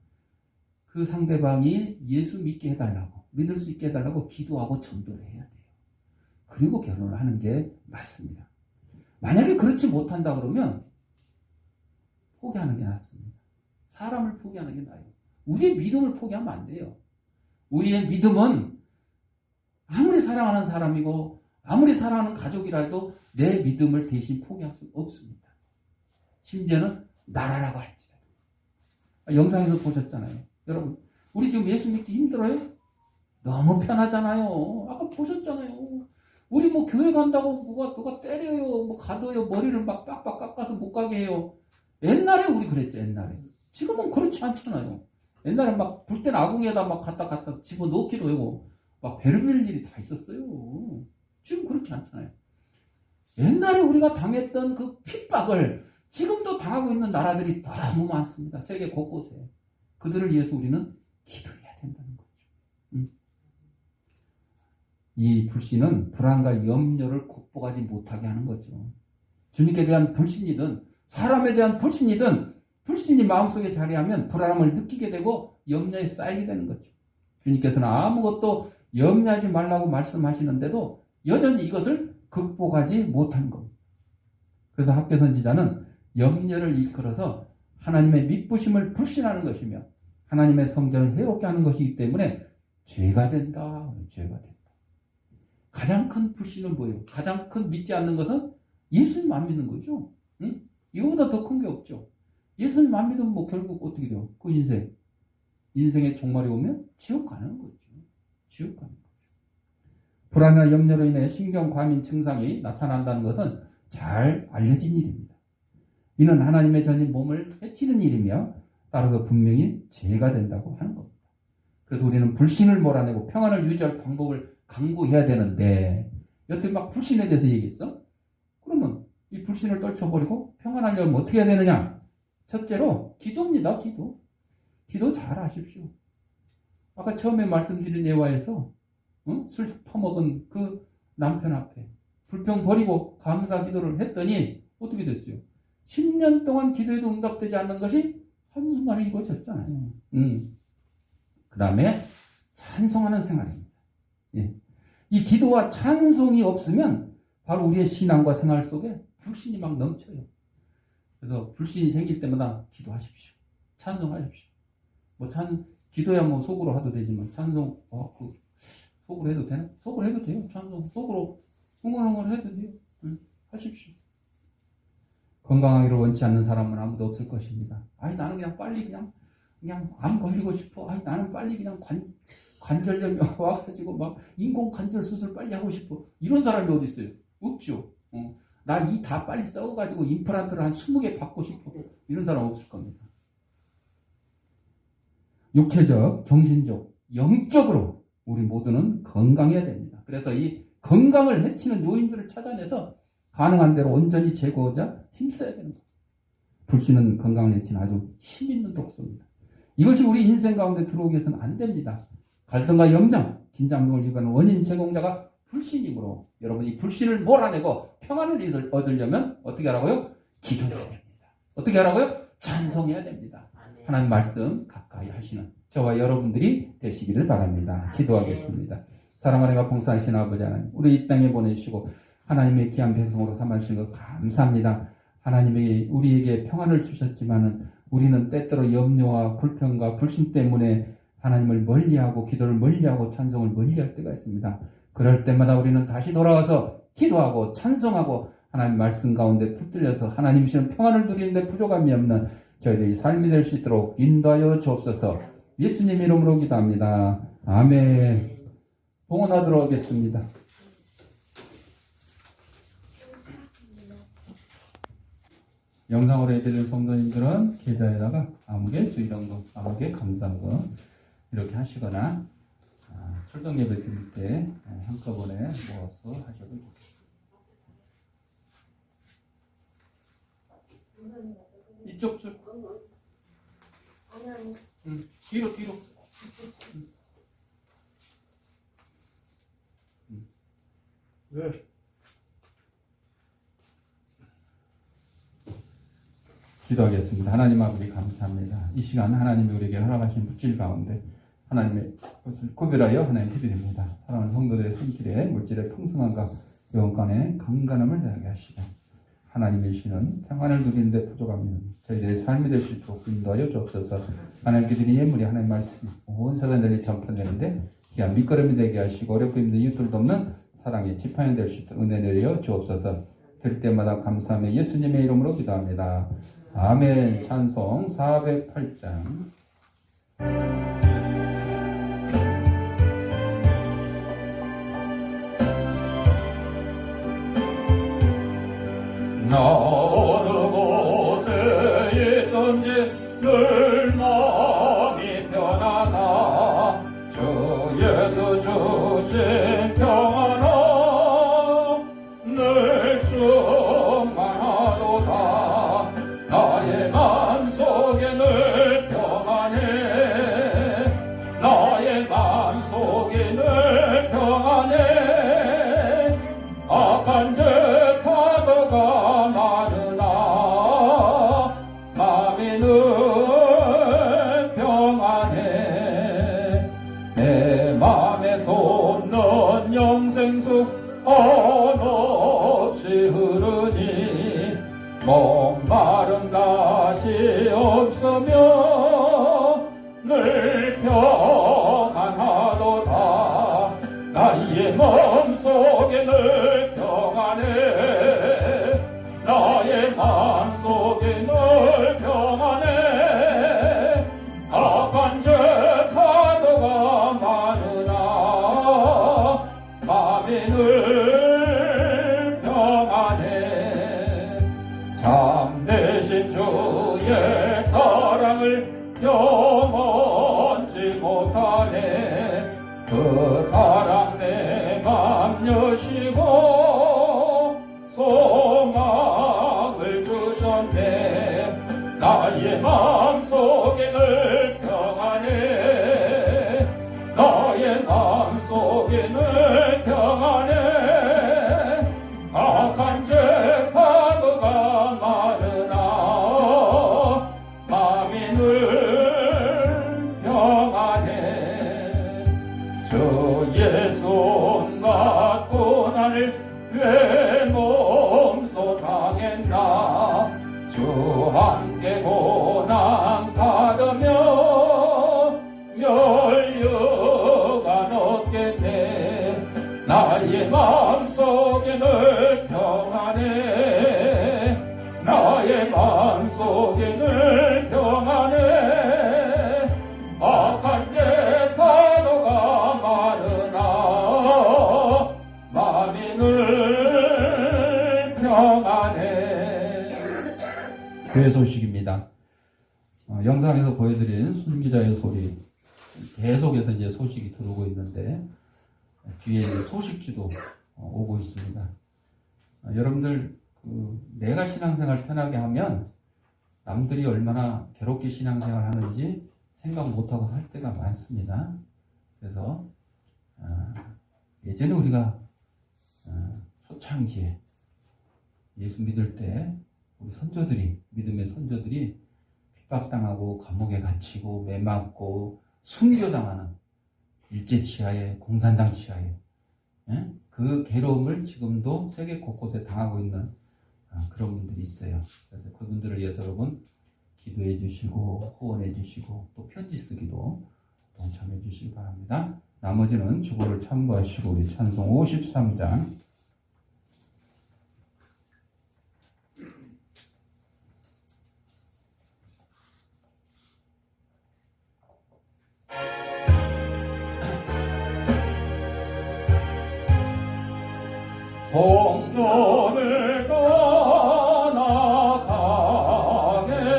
그 상대방이 예수 믿게 해달라고 믿을 수 있게 해달라고 기도하고 전도를 해야 돼요. 그리고 결혼을 하는 게 맞습니다. 만약에 그렇지 못한다 그러면 포기하는 게 낫습니다. 사람을 포기하는 게 나아요. 우리의 믿음을 포기하면 안 돼요. 우리의 믿음은 아무리 사랑하는 사람이고 아무리 사랑하는 가족이라도 내 믿음을 대신 포기할 수 없습니다. 심지어는 나라라고 할지라도. 영상에서 보셨잖아요. 여러분 우리 지금 예수 믿기 힘들어요? 너무 편하잖아요. 아까 보셨잖아요. 우리 뭐 교회 간다고 누가 때려요, 뭐 가둬요, 머리를 막 빡빡 깎아서 못 가게 해요. 옛날에 우리 그랬죠, 옛날에. 지금은 그렇지 않잖아요. 옛날에 막 불 땐 아궁이에다 막 갖다 집어넣기도 하고 막 베르벨 일이 다 있었어요. 지금 그렇지 않잖아요. 옛날에 우리가 당했던 그 핍박을 지금도 당하고 있는 나라들이 너무 많습니다. 세계 곳곳에. 그들을 위해서 우리는 기도해야 된다는 거죠. 이 불신은 불안과 염려를 극복하지 못하게 하는 거죠. 주님께 대한 불신이든 사람에 대한 불신이든 불신이 마음속에 자리하면 불안함을 느끼게 되고 염려에 쌓이게 되는 거죠. 주님께서는 아무것도 염려하지 말라고 말씀하시는데도 여전히 이것을 극복하지 못한 겁니다. 그래서 학교 선지자는 염려를 일컬어서 하나님의 미쁘심을 불신하는 것이며 하나님의 성전을 해롭게 하는 것이기 때문에 죄가 된다. 죄가 된다. 가장 큰 불신은 뭐예요? 가장 큰 믿지 않는 것은 예수님 안 믿는 거죠. 응? 이거보다 더 큰 게 없죠. 예수님 안 믿으면 뭐 결국 어떻게 돼요? 그 인생의 종말이 오면 지옥 가는 거죠. 지옥 가는 거죠. 불안이나 염려로 인해 신경과민 증상이 나타난다는 것은 잘 알려진 일입니다. 이는 하나님의 전인 몸을 해치는 일이며 따라서 분명히 죄가 된다고 하는 겁니다. 그래서 우리는 불신을 몰아내고 평안을 유지할 방법을 강구해야 되는데 여태 막 불신에 대해서 얘기했어? 그러면 이 불신을 떨쳐버리고 평안하려면 어떻게 해야 되느냐? 첫째로 기도입니다. 기도 잘 하십시오. 아까 처음에 말씀드린 예화에서 술 퍼먹은 그 남편 앞에 불평 버리고 감사 기도를 했더니 어떻게 됐어요? 10년 동안 기도해도 응답되지 않는 것이 한순간에 이루어졌잖아요. 그 다음에 찬송하는 생활입니다. 예. 이 기도와 찬송이 없으면 바로 우리의 신앙과 생활 속에 불신이 막 넘쳐요. 그래서 불신이 생길 때마다 기도하십시오. 찬송하십시오. 기도야 뭐 속으로 해도 되지만 찬송, 속으로 해도 되나? 속으로 해도 돼요. 찬송, 속으로 흥얼흥얼 해도 돼요. 하십시오. 건강하기를 원치 않는 사람은 아무도 없을 것입니다. 나는 그냥 빨리 그냥 암 걸리고 싶어. 나는 빨리 그냥 관절염이 와가지고 막 인공관절 수술 빨리 하고 싶어. 이런 사람이 어디 있어요? 없죠. 나 이 다 빨리 썩어가지고 임플란트를 한 20개 받고 싶어. 이런 사람 없을 겁니다. 육체적, 정신적, 영적으로 우리 모두는 건강해야 됩니다. 그래서 이 건강을 해치는 요인들을 찾아내서 가능한 대로 온전히 제거하자 힘써야 되는 거예요. 불신은 건강을 해치는 아주 힘있는 독소입니다. 이것이 우리 인생 가운데 들어오게 해서는 안 됩니다. 갈등과 염려, 긴장감을 유발하는 원인 제공자가 불신이므로 여러분 이 불신을 몰아내고 평안을 얻으려면 어떻게 하라고요? 기도해야 됩니다. 어떻게 하라고요? 찬송해야 됩니다. 하나님 말씀 가까이 하시는 저와 여러분들이 되시기를 바랍니다. 기도하겠습니다. 사랑하는 풍성하신 아버지 하나님, 우리 이 땅에 보내주시고 하나님의 귀한 백성으로 삼아주신 것 감사합니다. 하나님이 우리에게 평안을 주셨지만은 우리는 때때로 염려와 불평과 불신 때문에 하나님을 멀리하고 기도를 멀리하고 찬송을 멀리할 때가 있습니다. 그럴 때마다 우리는 다시 돌아와서 기도하고 찬송하고 하나님 말씀 가운데 붙들려서 하나님 주시는 평안을 누리는데 부족함이 없는 저희들이 삶이 될 수 있도록 인도하여 주옵소서. 예수님 이름으로 기도합니다. 아멘. 봉헌하도록 하겠습니다. 영상으로 해드린 성도님들은 계좌에다가 아무개 주일원금, 아무개 감사원금 이렇게 하시거나 출석 예배 드릴 때 한꺼번에 모아서 하셔도 좋겠습니다. 이쪽 줄. 뒤로. 네. 기도하겠습니다. 하나님 아버지 감사합니다. 이 시간 하나님이 우리에게 허락하신 물질 가운데 하나님의 것을 구별하여 하나님 드립니다. 사랑하는 성도들의 손길에 물질의 풍성함과 영간의 강간함을 더하게 하시고 하나님의 주시는 평안을 누리는데 부족함이 저희들의 삶이 될 수 있도록 인도하여 주옵소서. 하나님께 드린 예물이 하나님 말씀 온 세상에 널리 전파되는데 귀한 밑거름이 되게 하시고 어렵고 힘든 이웃들도 없는 사랑의 지팡이 될 수 있도록 은혜 내려 주옵소서. 들 때마다 감사하며 예수님의 이름으로 기도합니다. 아멘. 찬송 408장. 나 어느 곳에 있던지 늘 마음이 편하다. 주 예수 주신 평안아 늘 충만하도다. 나의 맘속에 늘 평안해. 나의 맘속에 늘 평안해. 악한 죄 파도가 많으나 마음이 늘 평안해. 내 맘에 솟는 영생수 한없이 흐르니 목마름 다시 없으며 늘 평안하도다. 나의 마음속에 늘 평안해. 나의 마음속에 늘 평안해. 악한 죄 파도가 많으나 마음이 늘 평안해. 참되신 주의 사랑을 영원치 못하네. 그 사랑 내 맘 여시고 소망을 주셨네. 나의 맘속에 늘 평안해. 나의 맘속에 늘 평안해. 악한 죄 파도가 많으나 마음이 늘 평안해. 주 예수 온갖 고난을 왜 몸소 당했나. 주 함께 고난 받으며 멸류관 얻겠네. 나의 마음속에 늘 평안해. 나의 마음속에 늘 평안해. 악한 죄 파도가 많으나 마음이 늘 평안해. 교회 소식입니다. 영상에서 보여드린 순기자의 소리 계속해서 이제 소식이 들어오고 있는데 뒤에 소식지도 오고 있습니다. 여러분들 내가 신앙생활 편하게 하면 남들이 얼마나 괴롭게 신앙생활 하는지 생각 못하고 살 때가 많습니다. 그래서 예전에 우리가 초창기에 예수 믿을 때 우리 선조들이, 믿음의 선조들이 핍박당하고 감옥에 갇히고 매맞고 순교당하는 일제치하에 공산당 치하에 그 괴로움을 지금도 세계 곳곳에 당하고 있는 그런 분들이 있어요. 그래서 그분들을 위해서 여러분 기도해 주시고 후원해 주시고 또 편지 쓰기도 동참해 주시기 바랍니다. 나머지는 주보를 참고하시고 우리 찬송 53장 성전을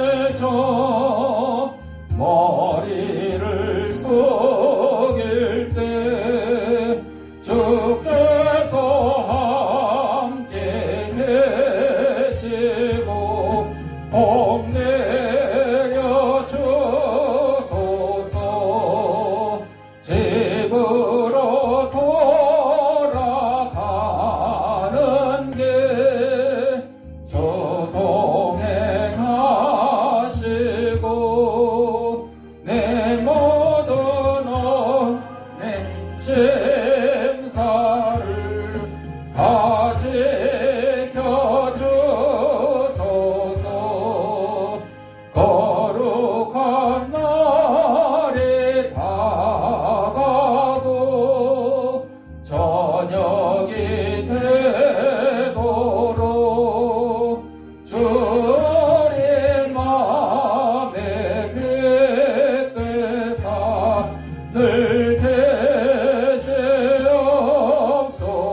떠나가겠죠. 머리를 숙일 때 주께서 함께 계시고 복 내려 주소서. 집으로 돌아가는 길 주 동행하시고 내 모든 내 심사를 다 지켜주소서. 거룩한 날이 다가고 저녁이 되도록 주의 맘에 빛되사 늘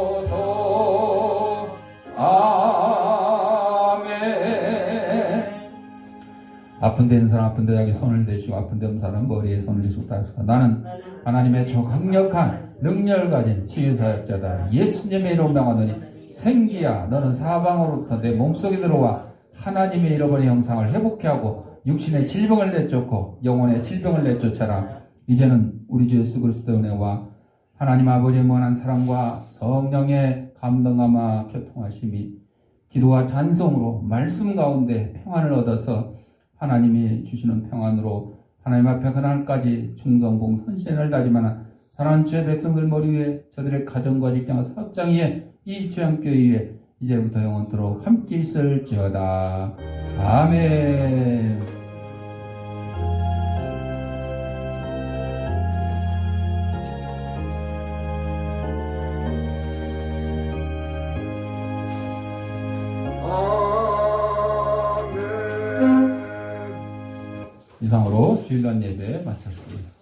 계시옵소서. 아멘. 아픈 데 있는 사람 아픈 데 자기 손을 대시고 아픈 데 없는 사람 머리에 손을 대시고 따르소서. 나는 하나님의 저 강력한 능력을 가진 치유사역자다. 예수님의 이름으로 명하노니 생기야 너는 사방으로부터 내 몸속에 들어와 하나님의 잃어버린 형상을 회복해 하고 육신의 질병을 내쫓고 영혼의 질병을 내쫓아라. 이제는 우리 주 예수 그리스도의 은혜와 하나님 아버지의 무한한 사랑과 성령의 감동감화 교통하심이 기도와 찬송으로 말씀 가운데 평안을 얻어서 하나님이 주시는 평안으로 하나님 앞에 그날까지 충성봉 헌신을 다짐하는 사랑하는 주의 백성들 머리 위에 저들의 가정과 직장 사업장 위에 이 주양교회 위에 이제부터 영원토록 함께 있을지어다. 아멘. 이상으로 주일날 예배 마쳤습니다.